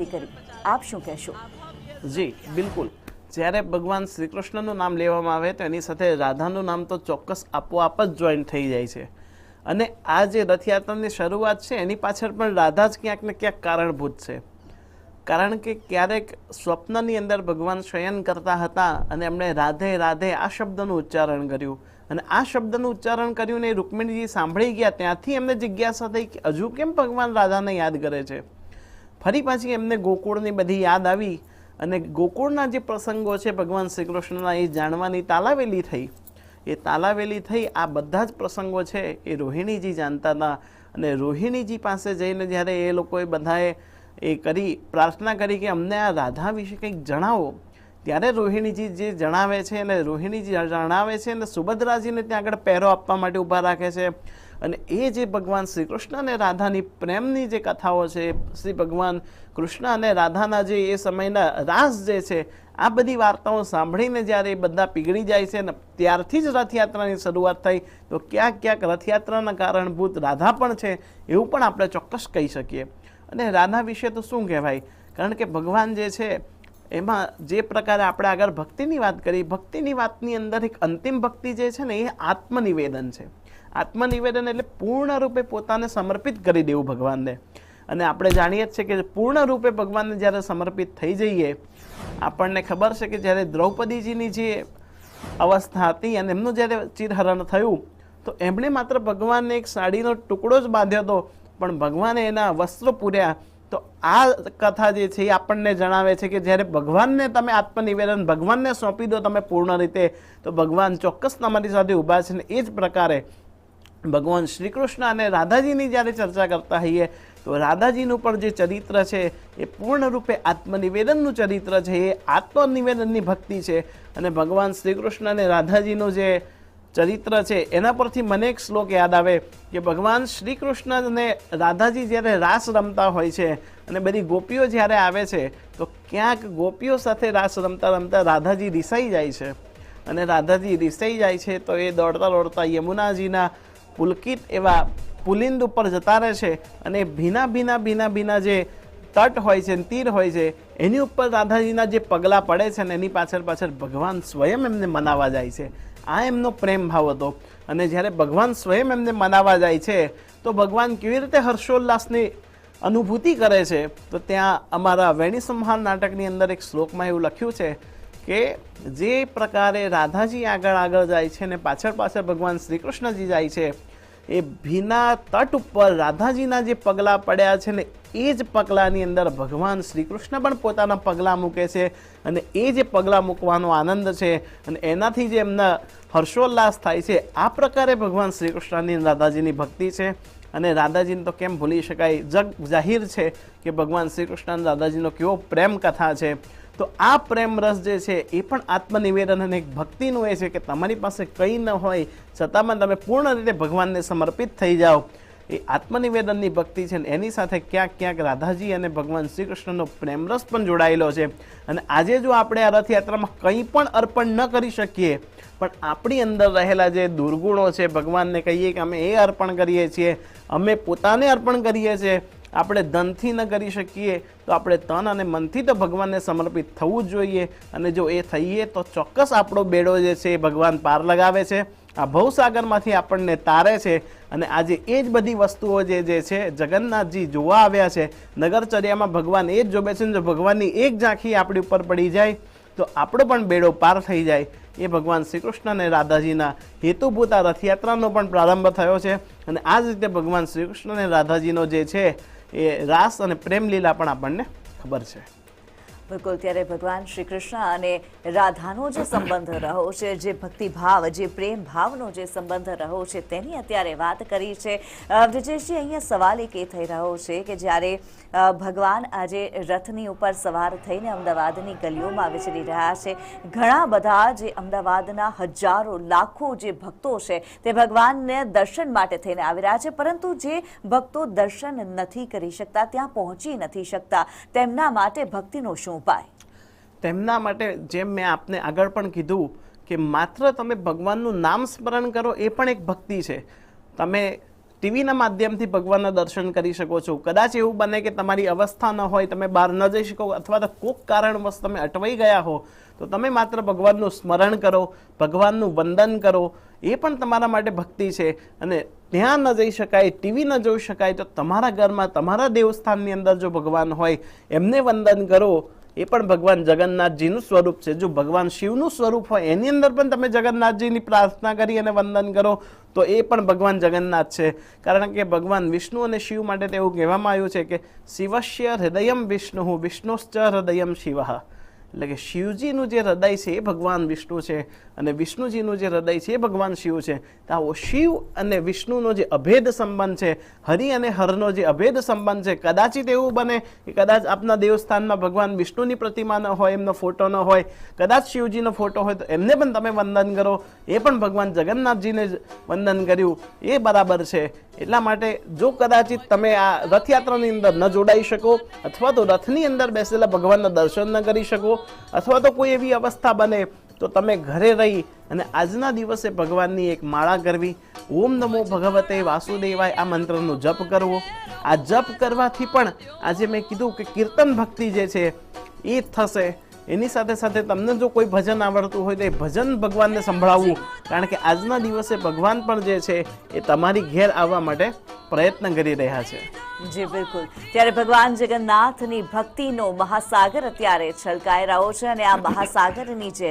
કરી આપ શું કહેશો? જી બિલકુલ, જ્યારે ભગવાન શ્રી કૃષ્ણનું નામ લેવામાં આવે તો એની સાથે રાધાનું નામ તો ચોક્કસ આપોઆપ જ જોઈન થઈ જાય છે. અને આ જે રથયાત્રાની શરૂઆત છે એની પાછળ પણ રાધા જ ક્યાંક ને ક્યાંક કારણભૂત છે. કારણ કે ક્યારેક સ્વપ્નની અંદર ભગવાન શયન કરતા હતા અને એમણે રાધે રાધે આ શબ્દનું ઉચ્ચારણ કર્યું, અને આ શબ્દનું ઉચ્ચારણ કર્યું ને રૂકમિણીજી સાંભળી ગયા. ત્યાંથી એમને જિજ્ઞાસા થઈ કે હજુ કેમ ભગવાન રાધાને યાદ કરે છે. ફરી પાછી એમને ગોકુળની બધી યાદ આવી અને ગોકુળના જે પ્રસંગો છે ભગવાન શ્રી કૃષ્ણના એ જાણવાની તાલાવેલી થઈ. એ તાલાવેલી થઈ આ બધા જ પ્રસંગો છે એ રોહિણીજી જાણતા હતા. અને રોહિણીજી પાસે જઈને જ્યારે એ લોકોએ બધાએ પ્રાર્થના કરી કે અમને આ રાધા વિશે કંઈક જણાવો, ત્યારે રોહિણીજી જે જણાવે છે અને રોહિણીજી જણાવે છે અને સુભદ્રાજીને ત્યાં આગળ પહેરો આપવા માટે ઊભા રાખે છે. અને એ જે ભગવાન શ્રી કૃષ્ણ અને રાધાની પ્રેમની જે કથાઓ છે, શ્રી ભગવાન કૃષ્ણ અને રાધાના જે એ સમયના રાસ જે છે, આ બધી વાર્તાઓ સાંભળીને જ્યારે એ બધા પીગળી જાય છે ને ત્યારથી જ રથયાત્રાની શરૂઆત થઈ. તો ક્યાંક ક્યાંક રથયાત્રાના કારણભૂત રાધા પણ છે એવું પણ આપણે ચોક્કસ કહી શકીએ. અને રાધા વિશે તો શું કહેવાય, કારણ કે ભગવાન જે છે એમાં જે પ્રકારે આપણે આગળ ભક્તિની વાત કરી, ભક્તિની વાતની અંદર એક અંતિમ ભક્તિ જે છે ને એ આત્મનિવેદન છે. આત્મનિવેદન એટલે પૂર્ણ રૂપે પોતાને સમર્પિત કરી દેવું ભગવાનને. અને આપણે જાણીએ જ છે કે પૂર્ણ રૂપે ભગવાનને જ્યારે સમર્પિત થઈ જઈએ, આપણને ખબર છે કે જ્યારે દ્રૌપદીજીની જે અવસ્થા હતી અને એમનું જ્યારે ચિરહરણ થયું તો એમણે માત્ર ભગવાનને એક સાડીનો ટુકડો જ બાંધ્યો હતો, પણ ભગવાને એના વસ્ત્રો પૂર્યા. તો આ કથા જે છે એ આપણને જણાવે છે કે જ્યારે ભગવાનને તમે આત્મનિવેદન ભગવાનને સોંપી દો તમે પૂર્ણ રીતે, તો ભગવાન ચોક્કસ તમારી સાથે ઊભા છે. ને એ જ પ્રકારે ભગવાન શ્રી કૃષ્ણ અને રાધાજીની જ્યારે ચર્ચા કરતા હોઈએ તો રાધાજીનું પણ જે ચરિત્ર છે એ પૂર્ણ રૂપે આત્મનિવેદનનું ચરિત્ર છે, એ આત્મનિવેદનની ભક્તિ છે. અને ભગવાન શ્રી કૃષ્ણ અને રાધાજીનું જે ચરિત્ર છે એના પરથી મને એક શ્લોક યાદ આવે કે ભગવાન શ્રી કૃષ્ણ અને રાધાજી જ્યારે રાસ રમતા હોય છે અને બધી ગોપીઓ જ્યારે આવે છે તો ક્યાંક ગોપીઓ સાથે રાસ રમતા રમતા રાધાજી રિસાઈ જાય છે. અને રાધાજી રિસાઈ જાય છે તો એ દોડતા દોડતા યમુનાજીના પુલકિત એવા પુલિંદ ઉપર જતા રહે છે અને ભીના જે તટ હોય છે, તીર હોય છે, એની ઉપર રાધાજીના જે પગલાં પડે છે ને એની પાછળ ભગવાન સ્વયં એમને મનાવવા જાય છે. આ એમનો પ્રેમ ભાવ હતો. અને જ્યારે ભગવાન સ્વયં એમને મનાવવા જાય છે તો ભગવાન કેવી રીતે હર્ષોલ્લાસની અનુભૂતિ કરે છે, તો ત્યાં અમારા વેણી સંહાર નાટકની અંદર એક શ્લોકમાં એવું લખ્યું છે કે જે પ્રકારે રાધાજી આગળ જાય છે ને પાછળ ભગવાન શ્રી કૃષ્ણજી જાય છે, એ ભીના તટ ઉપર રાધાજીના જે પગલાં પડ્યા છે ને એ જ પગલાંની અંદર ભગવાન શ્રી કૃષ્ણ પણ પોતાના પગલાં મૂકે છે. અને એ જે પગલાં મૂકવાનો આનંદ છે અને એનાથી જે એમના હર્ષોલ્લાસ થાય છે, આ પ્રકારે ભગવાન શ્રી કૃષ્ણની રાધાજીની ભક્તિ છે. અને રાધાજીને તો કેમ ભૂલી શકાય, જગ જાહેર છે કે ભગવાન શ્રી કૃષ્ણ અને રાધાજીનો કેવો પ્રેમ કથા છે. તો આ પ્રેમ રસ જે છે એ પણ આત્મનિવેદન અને એક ભક્તિનું એ છે કે તમારી પાસે કંઈ ન હોય છતાંમાં તમે પૂર્ણ રીતે ભગવાનને સમર્પિત થઈ જાઓ. એ આત્મનિવેદનની ભક્તિ છે ને એની સાથે ક્યાંક ક્યાંક રાધાજી અને ભગવાન શ્રી કૃષ્ણનો પ્રેમરસ પણ જોડાયેલો છે. અને આજે જો આપણે આ રથયાત્રામાં કંઈ પણ અર્પણ ન કરી શકીએ, પણ આપણી અંદર રહેલા જે દુર્ગુણો છે ભગવાનને કહીએ કે અમે એ અર્પણ કરીએ છીએ, અમે પોતાને અર્પણ કરીએ છીએ, આપણે ધનથી ન કરી શકીએ તો આપણે તન અને મનથી તો ભગવાનને સમર્પિત થવું જ જોઈએ. અને જો એ થઈએ તો ચોક્કસ આપણો બેડો જે છે એ ભગવાન પાર લગાવે છે, આ ભવસાગરમાંથી આપણને તારે છે. અને આજે એ જ બધી વસ્તુઓ જે છે જગન્નાથજી જોવા આવ્યા છે, નગરચર્યામાં ભગવાન એ જ જોવે છે. જો ભગવાનની એક ઝાંખી આપણી ઉપર પડી જાય તો આપણો પણ બેડો પાર થઈ જાય. એ ભગવાન શ્રી કૃષ્ણ અને રાધાજીના હેતુભૂત આ રથયાત્રાનો પણ પ્રારંભ થયો છે. અને આ જ રીતે ભગવાન શ્રી કૃષ્ણ અને રાધાજીનો જે છે એ રાસ અને પ્રેમલીલા પણ આપણને ખબર છે. બિલકુલ, ત્યારે ભગવાન શ્રી કૃષ્ણ અને રાધાનો જે સંબંધ રહ્યો છે, જે ભક્તિભાવ, જે પ્રેમ ભાવનો જે સંબંધ રહ્યો છે તેની અત્યારે વાત કરી છે. બ્રિજેશજી, અહીંયા સવાલ એક એ થઈ રહ્યો છે કે જ્યારે ભગવાન આજે રથની ઉપર સવાર થઈને અમદાવાદની ગલીઓમાં વિચરી રહ્યા છે, ઘણા બધા જે અમદાવાદના હજારો લાખો જે ભક્તો છે તે ભગવાનને દર્શન માટે થઈને આવી રહ્યા છે, પરંતુ જે ભક્તો દર્શન નથી કરી શકતા, ત્યાં પહોંચી નથી શકતા, તેમના માટે ભક્તિનો શું ઉપાય? તેમના માટે જેમ મેં આપને આગળ પણ કીધું કે માત્ર તમે ભગવાનનું નામ સ્મરણ કરો એ પણ એક ભક્તિ છે. તમે ટીવીના માધ્યમથી ભગવાનના દર્શન કરી શકો છો. કદાચ એવું બને કે તમારી અવસ્થા ન હોય, તમે બહાર ન જઈ શકો, અથવા તો કોઈક કારણવશ તમે અટવાઈ ગયા હો, તો તમે માત્ર ભગવાનનું સ્મરણ કરો, ભગવાનનું વંદન કરો, એ પણ તમારા માટે ભક્તિ છે. અને ત્યાં ન જઈ શકાય, ટીવી ન જોઈ શકાય, તો તમારા ઘરમાં તમારા દેવસ્થાનની અંદર જો ભગવાન હોય એમને વંદન કરો. એ પણ ભગવાન જગન્નાથજીનું સ્વરૂપ છે. જો ભગવાન શિવનું સ્વરૂપ હોય એની અંદર પણ તમે જગન્નાથજીની પ્રાર્થના કરી અને વંદન કરો તો એ પણ ભગવાન જગન્નાથ છે. કારણ કે ભગવાન વિષ્ણુ અને શિવ માટે તો એવું કહેવામાં આવ્યું છે કે શિવસ્ય હૃદયમ વિષ્ણુ વિષ્ણુશ્ચ હૃદયમ શિવ. એટલે કે શિવજીનું જે હૃદય છે એ ભગવાન વિષ્ણુ છે અને વિષ્ણુજીનું જે હૃદય છે એ ભગવાન શિવ છે. તો આવો શિવ અને વિષ્ણુનો જે અભેદ સંબંધ છે, હરિ અને હરનો જે અભેદ સંબંધ છે, કદાચિત એવું બને કે કદાચ આપના દેવસ્થાનમાં ભગવાન વિષ્ણુની પ્રતિમા ન હોય, એમનો ફોટો ન હોય, કદાચ શિવજીનો ફોટો હોય, તો એમને પણ તમે વંદન કરો. એ પણ ભગવાન જગન્નાથજીને જ વંદન કર્યું એ બરાબર છે. એટલા માટે જો કદાચિત તમે આ રથયાત્રાની અંદર ન જોડાઈ શકો, અથવા તો રથની અંદર બેસેલા ભગવાનના દર્શન ન કરી શકો, અથવા તો કોઈ એવી અવસ્થા બને તો તમે ઘરે રહી અને આજના દિવસે ભગવાનની એક માળા કરવી, ઓમ નમો ભગવતે વાસુદેવાય આ મંત્રનો જપ કરવો. આ જપ કરવાથી પણ આજે મેં કીધું કે કીર્તન ભક્તિ જે છે એ થશે. એની સાથે સાથે તમને જો કોઈ ભજન આવડતું હોય તો એ ભજન ભગવાનને સંભળાવવું. કારણ કે આજના દિવસે ભગવાન પણ જે છે એ તમારી ઘેર આવવા માટે પ્રયત્ન કરી રહ્યા છે. જી બિલકુલ. ત્યારે ભગવાન જગન્નાથની ભક્તિનો મહાસાગર અત્યારે છલકાઈ રહ્યો છે અને આ મહાસાગરની જે